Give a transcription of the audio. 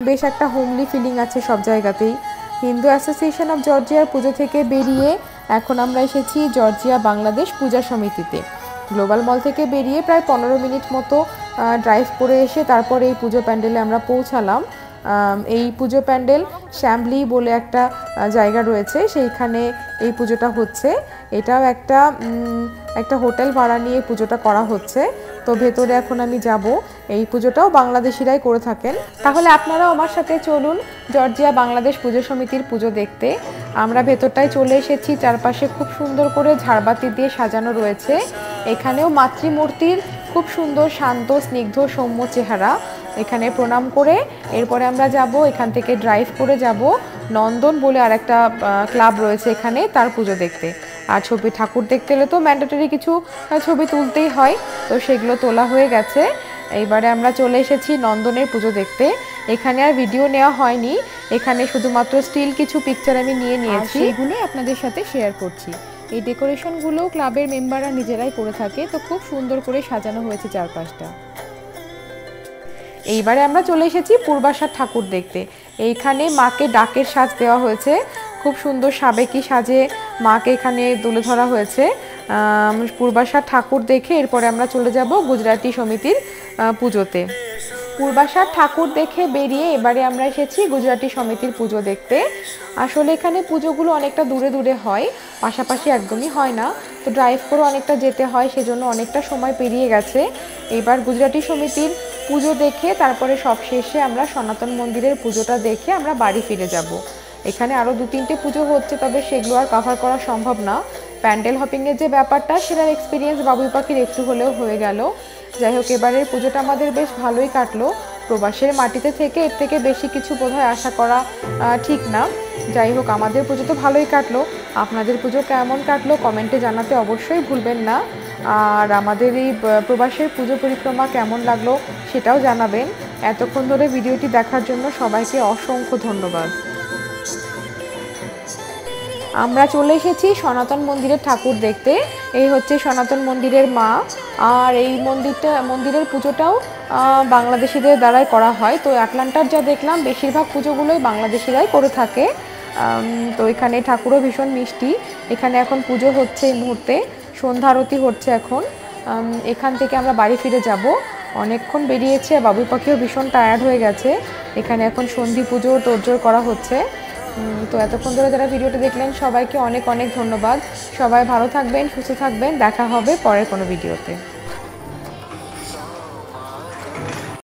বেশ একটা homely feeling আছে সব জায়গাতেই। হিন্দু অ্যাসোসিয়েশন অফ জর্জিয়ার পুজো থেকে বেরিয়ে এখন আমরা এসেছি জর্জিয়া বাংলাদেশ পূজা সমিতিতে। গ্লোবাল মল থেকে বেরিয়ে প্রায় 15 মিনিট মতো ড্রাইভ করে এসে তারপরে এই পুজো প্যান্ডেলে আমরা পৌঁছালাম। এই পুজো প্যান্ডেল শ্যামলি বলে একটা জায়গা রয়েছে, সেইখানে এই পুজোটা হচ্ছে। এটাও একটা হোটেল ভাড়া নিয়ে পুজোটা করা হচ্ছে। তো ভেতরে এখন আমি যাব। এই পুজোটাও বাংলাদেশিরাই করে থাকেন। তাহলে আপনারাও আমার সাথে চলুন জর্জিয়া বাংলাদেশ পুজো সমিতির পুজো দেখতে। আমরা ভেতরটায় চলে এসেছি। চারপাশে খুব সুন্দর করে ঝাড়বাতি দিয়ে সাজানো রয়েছে। এখানেও মাতৃমূর্তির খুব সুন্দর শান্ত স্নিগ্ধ সৌম্য চেহারা। এখানে প্রণাম করে এরপরে আমরা যাব, এখান থেকে ড্রাইভ করে যাব নন্দন বলে আর একটা ক্লাব রয়েছে এখানে, তার পুজো দেখতে। আর ছবি ঠাকুর দেখতে হলে তো ম্যান্ডেটরি কিছু ছবি তুলতেই হয়, তো সেগুলো তোলা হয়ে গেছে। এইবারে আমরা চলে এসেছি নন্দনের পুজো দেখতে। এখানে আর ভিডিও নেওয়া হয়নি, এখানে শুধুমাত্র স্টিল কিছু পিকচার আমি নিয়েছি, এগুলো আপনাদের সাথে শেয়ার করছি। এই ডেকোরেশনগুলো ক্লাবের মেম্বাররা নিজেরাই করে থাকে, তো খুব সুন্দর করে সাজানো হয়েছে চারপাশটা। এইবারে আমরা চলে এসেছি পূর্বাশার ঠাকুর দেখতে। এইখানে মাকে ডাকের সাজ দেওয়া হয়েছে, খুব সুন্দর সাবেকি সাজে মাকে এখানে তুলে ধরা হয়েছে। পূর্বাশার ঠাকুর দেখে এরপরে আমরা চলে যাব গুজরাটি সমিতির পুজোতে। পূর্বাশার ঠাকুর দেখে বেরিয়ে এবারে আমরা এসেছি গুজরাটি সমিতির পুজো দেখতে। আসলে এখানে পুজোগুলো অনেকটা দূরে দূরে হয়, পাশাপাশি একদমই হয় না, তো ড্রাইভ করে অনেকটা যেতে হয়, সেজন্য অনেকটা সময় পেরিয়ে গেছে। এবার গুজরাটি সমিতির পুজো দেখে তারপরে সব শেষে আমরা সনাতন মন্দিরের পুজোটা দেখে আমরা বাড়ি ফিরে যাব। এখানে আরও 2-3টে পুজো হচ্ছে, তবে সেগুলো আর কভার করা সম্ভব না। প্যান্ডেল হপিংয়ের যে ব্যাপারটা, সেটার এক্সপিরিয়েন্স বাবুই পাখির একটু হলেও হয়ে গেল। যাই হোক, এবারের পুজোটা আমাদের বেশ ভালোই কাটলো। প্রবাসের মাটিতে থেকে এর থেকে বেশি কিছু বোধহয় আশা করা ঠিক না। যাই হোক, আমাদের পুজো তো ভালোই কাটলো। আপনাদের পুজো কেমন কাটলো কমেন্টে জানাতে অবশ্যই ভুলবেন না। আর আমাদের এই প্রবাসের পুজো পরিক্রমা কেমন লাগলো সেটাও জানাবেন। এতক্ষণ ধরে ভিডিওটি দেখার জন্য সবাইকে অসংখ্য ধন্যবাদ। আমরা চলে এসেছি সনাতন মন্দিরের ঠাকুর দেখতে। এই হচ্ছে সনাতন মন্দিরের মা। আর এই মন্দিরের পুজোটাও বাংলাদেশিদের দ্বারাই করা হয়। তো আটলান্টার যা দেখলাম, বেশিরভাগ পুজোগুলোই বাংলাদেশিরাই করে থাকে। তো এখানে ঠাকুরও ভীষণ মিষ্টি। এখানে এখন পুজো হচ্ছে, এই মুহূর্তে সন্ধ্যা আরতি হচ্ছে এখন। এখান থেকে আমরা বাড়ি ফিরে যাব। অনেকক্ষণ বেরিয়েছে, বাবুই পাখিও ভীষণ টায়ার্ড হয়ে গেছে। এখানে এখন সন্ধি পুজো তোড়জোড় করা হচ্ছে। তো এতক্ষণ ধরে যারা ভিডিওটা দেখলেন সবাইকে অনেক অনেক ধন্যবাদ। সবাই ভালো থাকবেন, সুস্থ থাকবেন। দেখা হবে পরের কোনো ভিডিওতে।